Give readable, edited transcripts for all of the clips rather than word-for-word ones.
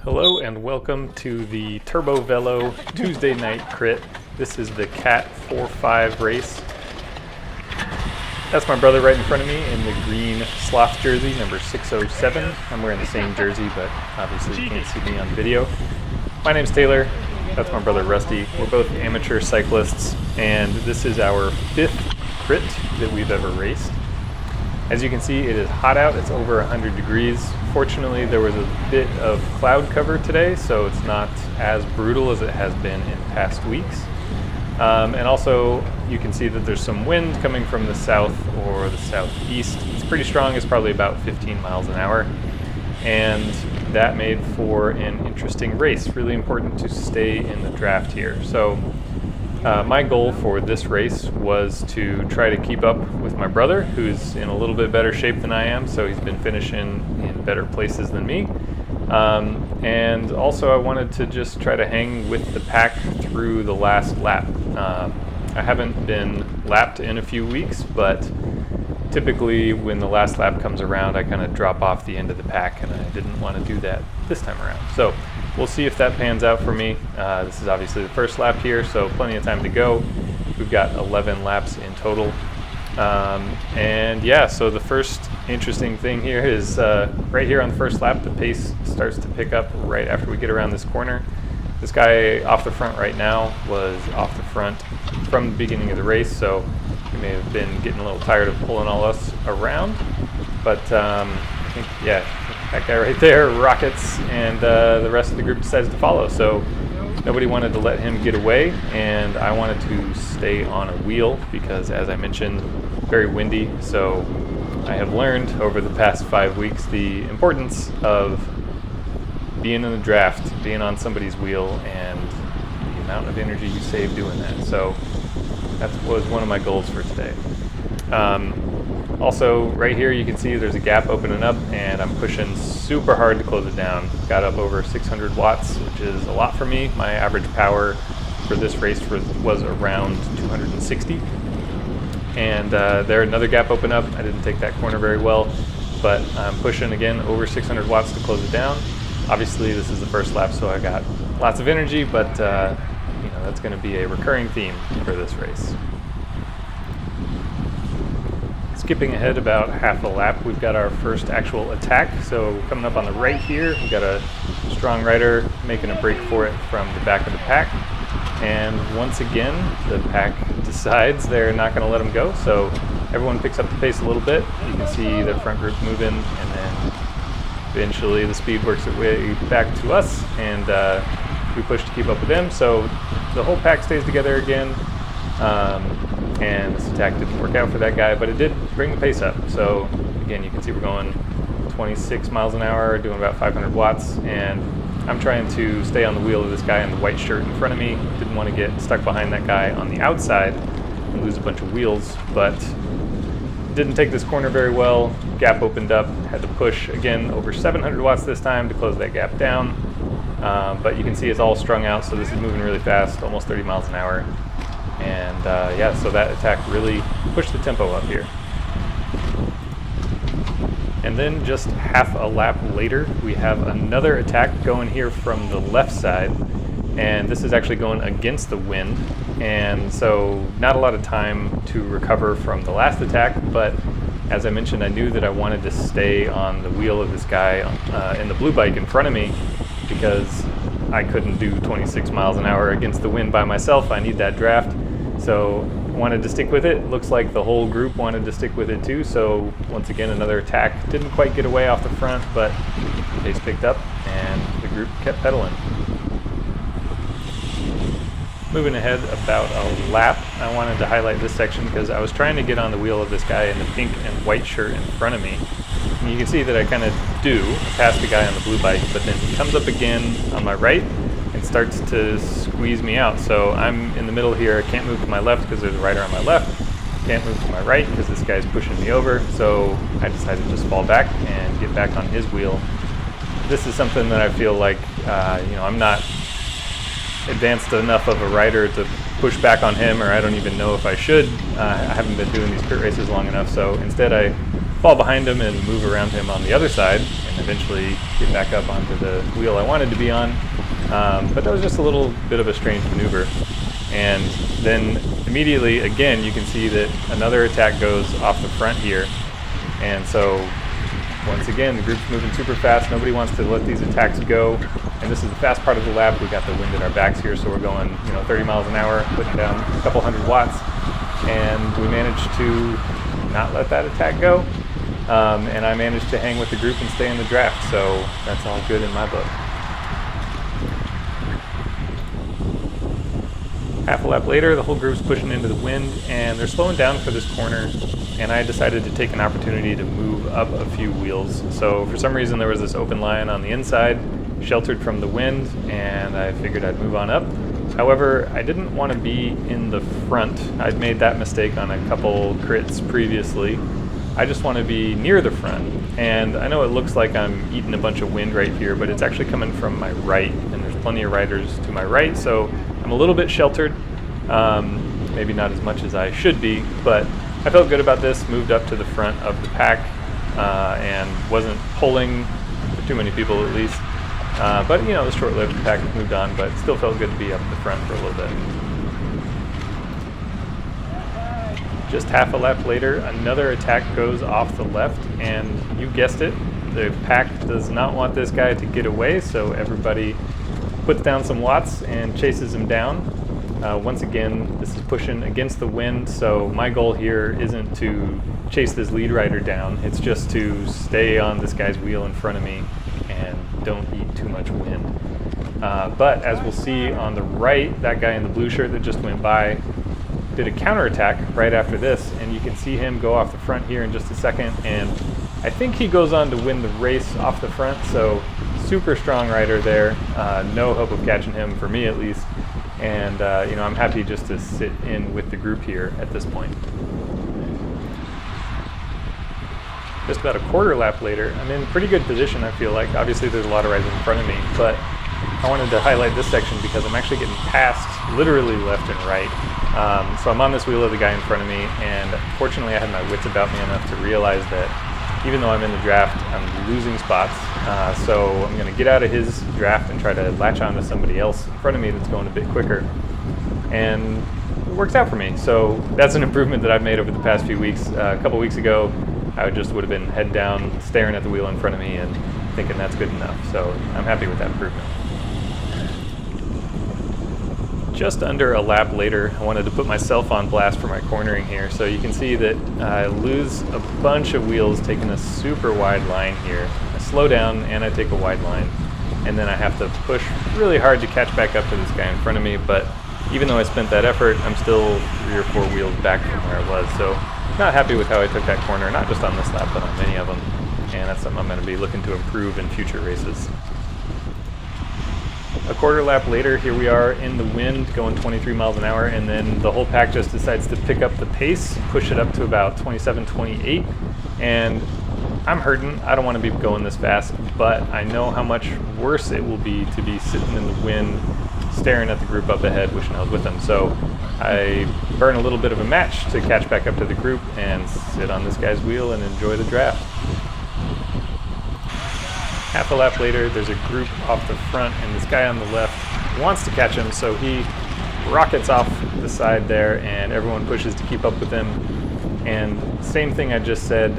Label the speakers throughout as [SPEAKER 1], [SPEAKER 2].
[SPEAKER 1] Hello and welcome to the Turbo Velo Tuesday night crit. This is the Cat 4-5 race. That's my brother right in front of me in the green Sloth jersey, number 607. I'm wearing the same jersey, but obviously you can't see me on video. My name's Taylor. That's my brother Rusty. We're both amateur cyclists, and this is our 5th crit that we've ever raced. As you can see, it is hot out. It's over 100 degrees. Fortunately, there was a bit of cloud cover today, so it's not as brutal as it has been in past weeks. And also, you can see that there's some wind coming from the south or the southeast. It's pretty strong. It's probably about 15 miles an hour. And that made for an interesting race. Really important to stay in the draft here. So my goal for this race was to try to keep up with my brother, who's in a little bit better shape than I am, so he's been finishing in better places than me. And also I wanted to just try to hang with the pack through the last lap. I haven't been lapped in a few weeks, but typically when the last lap comes around, I kind of drop off the end of the pack, and I didn't want to do that this time around. So we'll see if that pans out for me. This is obviously the first lap here, so plenty of time to go. We've got 11 laps in total. And yeah, so the first interesting thing here is right here on the first lap, the pace starts to pick up right after we get around this corner. This guy off the front right now was off the front from the beginning of the race, so he may have been getting a little tired of pulling all us around. But I think, yeah, that guy right there rockets, and the rest of the group decides to follow. So nobody wanted to let him get away, and I wanted to stay on a wheel because, as I mentioned, very windy. So I have learned over the past 5 weeks the importance of being in the draft, being on somebody's wheel, and the amount of energy you save doing that. So that was one of my goals for today. Also, right here you can see there's a gap opening up, and I'm pushing super hard to close it down. Got up over 600 watts, which is a lot for me. My average power for this race was around 260. And there, another gap opened up. I didn't take that corner very well, but I'm pushing again over 600 watts to close it down. Obviously, this is the first lap, so I got lots of energy, but that's going to be a recurring theme for this race. Skipping ahead about half a lap, we've got our first actual attack. So coming up on the right here, we've got a strong rider making a break for it from the back of the pack. And once again, the pack decides they're not going to let him go. So everyone picks up the pace a little bit. You can see the front group moving, and then eventually the speed works its way back to us, and we push to keep up with them. So the whole pack stays together again. And this attack didn't work out for that guy, but it did bring the pace up. So again, you can see we're going 26 miles an hour, doing about 500 watts, and I'm trying to stay on the wheel of this guy in the white shirt in front of me. Didn't want to get stuck behind that guy on the outside and lose a bunch of wheels, but didn't take this corner very well. Gap opened up, had to push again over 700 watts this time to close that gap down. But you can see it's all strung out, so this is moving really fast, almost 30 miles an hour. And yeah, so that attack really pushed the tempo up here. And then just half a lap later, we have another attack going here from the left side. And this is actually going against the wind. And so not a lot of time to recover from the last attack, but as I mentioned, I knew that I wanted to stay on the wheel of this guy in the blue bike in front of me, because I couldn't do 26 miles an hour against the wind by myself. I need that draft. So wanted to stick with it. Looks like the whole group wanted to stick with it too. So once again, another attack. Didn't quite get away off the front, but the pace picked up and the group kept pedaling. Moving ahead about a lap, I wanted to highlight this section because I was trying to get on the wheel of this guy in the pink and white shirt in front of me. And you can see that I kind of do pass the guy on the blue bike, but then he comes up again on my right and starts to squeeze me out. So I'm in the middle here. I can't move to my left because there's a rider on my left. Can't move to my right because this guy's pushing me over. So I decided to just fall back and get back on his wheel. This is something that I feel like, I'm not advanced enough of a rider to push back on him, or I don't even know if I should. I haven't been doing these crit races long enough. So instead I fall behind him and move around him on the other side, and eventually get back up onto the wheel I wanted to be on. But that was just a little bit of a strange maneuver. And then immediately, again, you can see that another attack goes off the front here. And so, once again, the group's moving super fast. Nobody wants to let these attacks go. And this is the fast part of the lap. We got the wind at our backs here, so we're going 30 miles an hour, putting down a couple hundred watts. And we managed to not let that attack go. And I managed to hang with the group and stay in the draft. So that's all good in my book. Half a lap later, the whole group's pushing into the wind, and they're slowing down for this corner, and I decided to take an opportunity to move up a few wheels. So for some reason there was this open line on the inside, sheltered from the wind, and I figured I'd move on up. However, I didn't want to be in the front. I'd made that mistake on a couple crits previously. I just want to be near the front, and I know it looks like I'm eating a bunch of wind right here, but it's actually coming from my right, and there's plenty of riders to my right, so I'm a little bit sheltered, maybe not as much as I should be, but I felt good about this, moved up to the front of the pack, and wasn't pulling for too many people at least. But the short-lived pack moved on, but still felt good to be up the front for a little bit. Just half a lap later, another attack goes off the left, and you guessed it, the pack does not want this guy to get away, so everybody puts down some watts and chases him down. Once again, this is pushing against the wind, so my goal here isn't to chase this lead rider down, it's just to stay on this guy's wheel in front of me and don't eat too much wind. But as we'll see on the right, that guy in the blue shirt that just went by did a counterattack right after this, and you can see him go off the front here in just a second, and I think he goes on to win the race off the front, so super strong rider there, no hope of catching him, for me at least, and I'm happy just to sit in with the group here at this point. Just about a quarter lap later, I'm in pretty good position, I feel like. Obviously there's a lot of riders in front of me, but I wanted to highlight this section because I'm actually getting passed literally left and right. So I'm on this wheel of the guy in front of me, and fortunately I had my wits about me enough to realize that even though I'm in the draft, I'm losing spots. So I'm going to get out of his draft and try to latch on to somebody else in front of me that's going a bit quicker. And it works out for me. So that's an improvement that I've made over the past few weeks. A couple weeks ago, I would have been head down, staring at the wheel in front of me and thinking that's good enough. So I'm happy with that improvement. Just under a lap later, I wanted to put myself on blast for my cornering here. So you can see that I lose a bunch of wheels taking a super wide line here. I slow down and I take a wide line, and then I have to push really hard to catch back up to this guy in front of me. But even though I spent that effort, I'm still 3 or 4 wheels back from where I was. So not happy with how I took that corner, not just on this lap, but on many of them. And that's something I'm going to be looking to improve in future races. A quarter lap later, here we are in the wind going 23 miles an hour, and then the whole pack just decides to pick up the pace, push it up to about 27, 28, and I'm hurting. I don't want to be going this fast, but I know how much worse it will be to be sitting in the wind, staring at the group up ahead, wishing I was with them. So I burn a little bit of a match to catch back up to the group and sit on this guy's wheel and enjoy the draft. Half a lap later, there's a group off the front, and this guy on the left wants to catch him, so he rockets off the side there, and everyone pushes to keep up with him. And same thing I just said,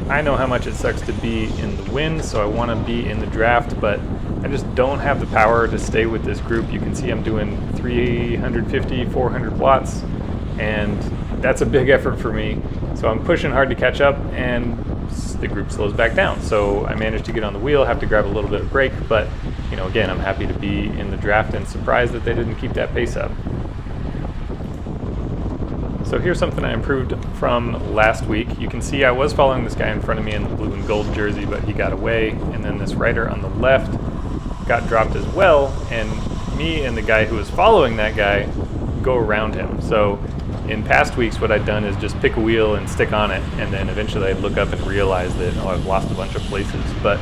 [SPEAKER 1] I know how much it sucks to be in the wind, so I want to be in the draft, but I just don't have the power to stay with this group. You can see I'm doing 350, 400 watts, and that's a big effort for me. So I'm pushing hard to catch up, and the group slows back down. So I managed to get on the wheel, have to grab a little bit of brake, but again, I'm happy to be in the draft and surprised that they didn't keep that pace up. So here's something I improved from last week. You can see I was following this guy in front of me in the blue and gold jersey, but he got away, and then this rider on the left got dropped as well, and me and the guy who was following that guy go around him. So in past weeks, what I'd done is just pick a wheel and stick on it, and then eventually I'd look up and realize that, I've lost a bunch of places. But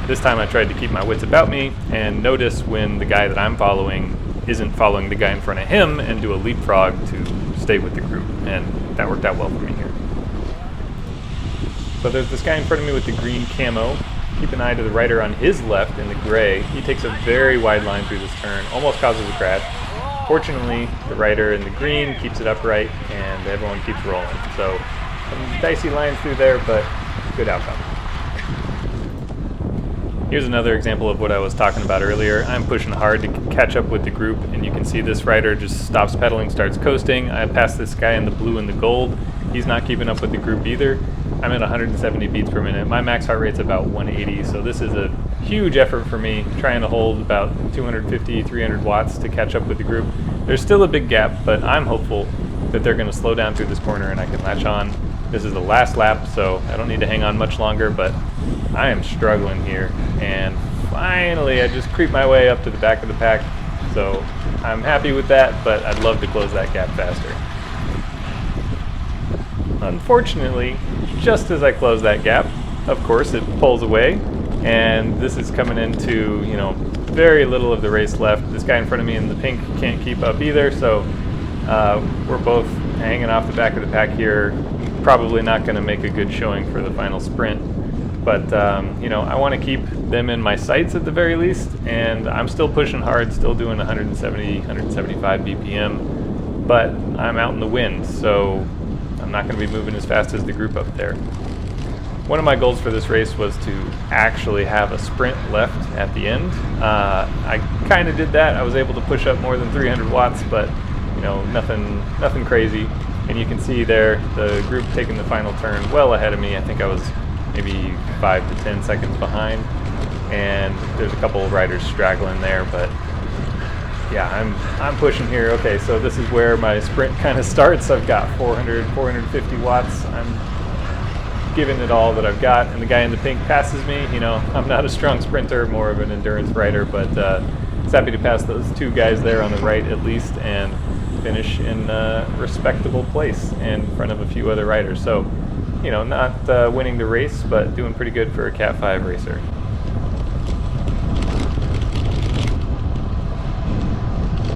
[SPEAKER 1] this time I tried to keep my wits about me and notice when the guy that I'm following isn't following the guy in front of him and do a leapfrog to stay with the group, and that worked out well for me here. So there's this guy in front of me with the green camo. Keep an eye to the rider on his left in the gray. He takes a very wide line through this turn, almost causes a crash. Fortunately, the rider in the green keeps it upright and everyone keeps rolling. So some dicey lines through there, but good outcome. Here's another example of what I was talking about earlier. I'm pushing hard to catch up with the group, and you can see this rider just stops pedaling, starts coasting. I pass this guy in the blue and the gold. He's not keeping up with the group either. I'm at 170 beats per minute. My max heart rate's about 180, so this is a huge effort for me, trying to hold about 250, 300 watts to catch up with the group. There's still a big gap, but I'm hopeful that they're going to slow down through this corner and I can latch on. This is the last lap, so I don't need to hang on much longer, but I am struggling here. And finally, I just creep my way up to the back of the pack. So I'm happy with that, but I'd love to close that gap faster. Unfortunately, just as I close that gap, of course, it pulls away. And this is coming into, very little of the race left. This guy in front of me in the pink can't keep up either, so we're both hanging off the back of the pack here. Probably not going to make a good showing for the final sprint. But, I want to keep them in my sights at the very least, and I'm still pushing hard, still doing 170, 175 BPM, but I'm out in the wind, so I'm not going to be moving as fast as the group up there. One of my goals for this race was to actually have a sprint left at the end. I kind of did that. I was able to push up more than 300 watts, but nothing crazy. And you can see there the group taking the final turn well ahead of me. I think I was maybe 5 to 10 seconds behind, and there's a couple of riders straggling there, but yeah, I'm pushing here. Okay, so this is where my sprint kind of starts. I've got 450 watts. I'm giving it all that I've got, and the guy in the pink passes me. I'm not a strong sprinter, more of an endurance rider, but it's happy to pass those two guys there on the right at least and finish in a respectable place in front of a few other riders. So, not winning the race, but doing pretty good for a Cat 5 racer.